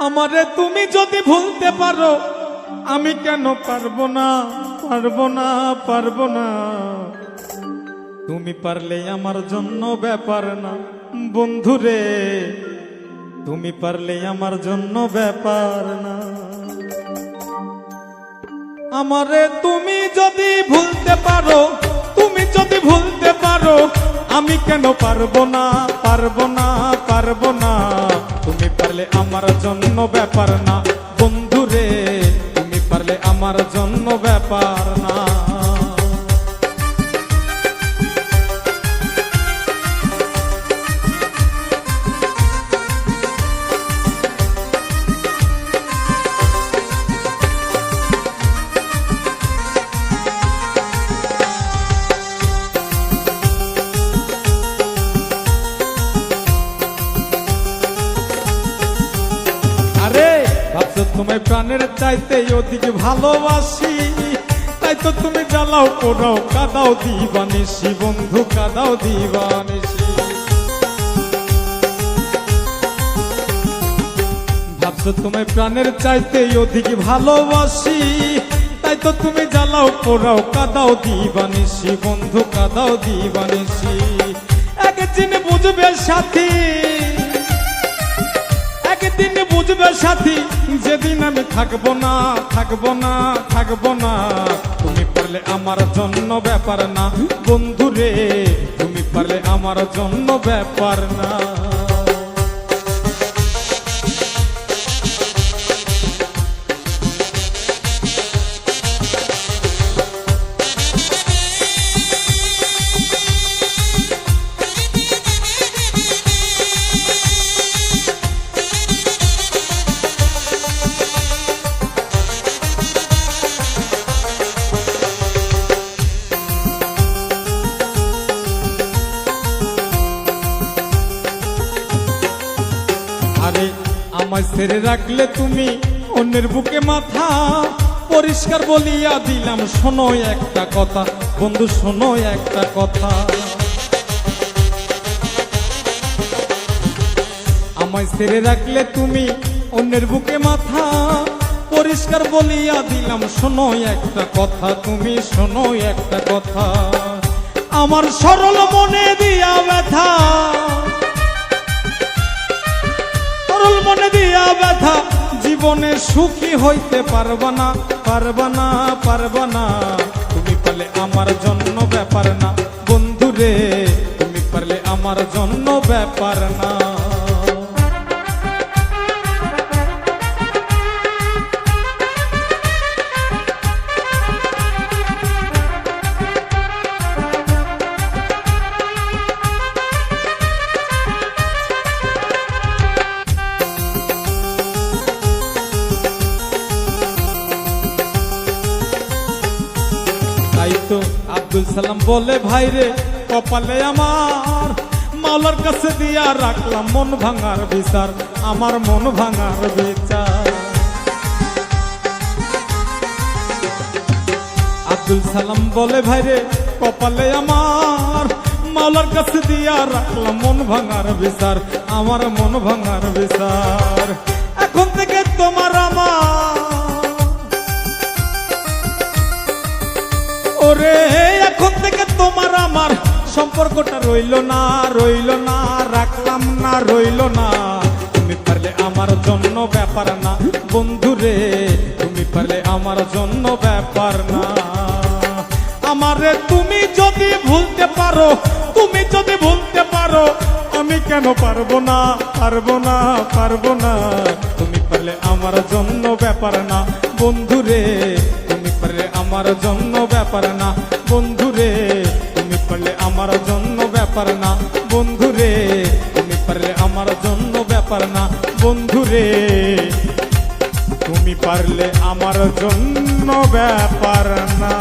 আমারে তুমি যদি ভুলতে পারো আমি কেন পারবো না পারবো না পারবো না। তুমি পারলে আমার জন্য ব্যাপার না বন্ধুরে, তুমি পারলে আমার জন্য ব্যাপার না। আমারে তুমি যদি ভুলতে পারো, তুমি যদি ভুলতে পারো আমি কেন পারবো না পারবো না পারবো না। তুমি পারলে আমার জন্য ব্যাপার না বন্ধুরে, তুমি পারলে আমার জন্য ব্যাপার না। ভাবছো তোমায় প্রাণের চাইতে অধিক ভালোবাসি, তাই তো তুমি জ্বালাও পোড়াও কাদাও দিবানিসি বন্ধু কাদাও দিবানিসি। ভাবছো তোমায় প্রাণের চাইতে অধিক ভালোবাসি, তাই তো তুমি জ্বালাও পোড়াও কাদাও দিবানিসি বন্ধু কাদাও দিবানিসি। একদিন বুঝবে সাথী, একদিন বুঝবে সাথী, যেদিন আমি থাকবো না থাকবো না থাকবো না। তুমি পারলে আমার জন্য ব্যাপার না বন্ধুরে, তুমি পারলে আমার জন্য ব্যাপার না। আরে আমায় ছেড়ে রাখলে তুমি অন্যের বুকে মাথা, পরিষ্কার বলিয়া দিলাম শোনো একটা কথা বন্ধু শোনো একটা কথা। আমায় ছেড়ে রাখলে তুমি অন্যের বুকে মাথা, পরিষ্কার বলিয়া দিলাম শোনো একটা কথা তুমি শোনো একটা কথা। আমার সরল মনে দিয়া ব্যথা, সরল মনে দিয়া ব্যথা, জীবনে সুখী হইতে পারবা না পারবা না পারবা না। তুমি পারলে আমার জন্য ব্যাপার না বন্ধুরে, তুমি পারলে আমার জন্য ব্যাপার না। তাই তো আব্দুল সালাম বলে ভাইরে কপালে আমার, মাওলার কাছে দিয়া রাখলাম মন ভাঙার বিচার, আমার মন ভাঙার বিচার। আব্দুল সালাম বলে ভাইরে কপালে আমার, মাওলার কাছে দিয়া রাখলাম মন ভাঙার বিচার, আমার মন ভাঙার বিচার। এখন থেকে তোমার আমার ওরে, এখন থেকে তোমার আমার সম্পর্কটা রইল না রইল না রাখলাম না রইল না। তুমি পারলে আমার জন্য ব্যাপার না বন্ধুরে, তুমি পারলে আমার জন্য ব্যাপার না। আমারে তুমি যদি ভুলতে পারো, তুমি যদি ভুলতে পারো আমি কেন পারবো না পারবো না পারবো না। তুমি পারলে আমার জন্য ব্যাপার না বন্ধুরে, তুমি পারলে আমার জন্য ব্যাপার না বন্ধুরে, তুমি পারলে আমার জন্য ব্যাপার না বন্ধুরে, তুমি পারলে আমার জন্য ব্যাপার না বন্ধুরে, তুমি পারলে আমার জন্য ব্যাপার না।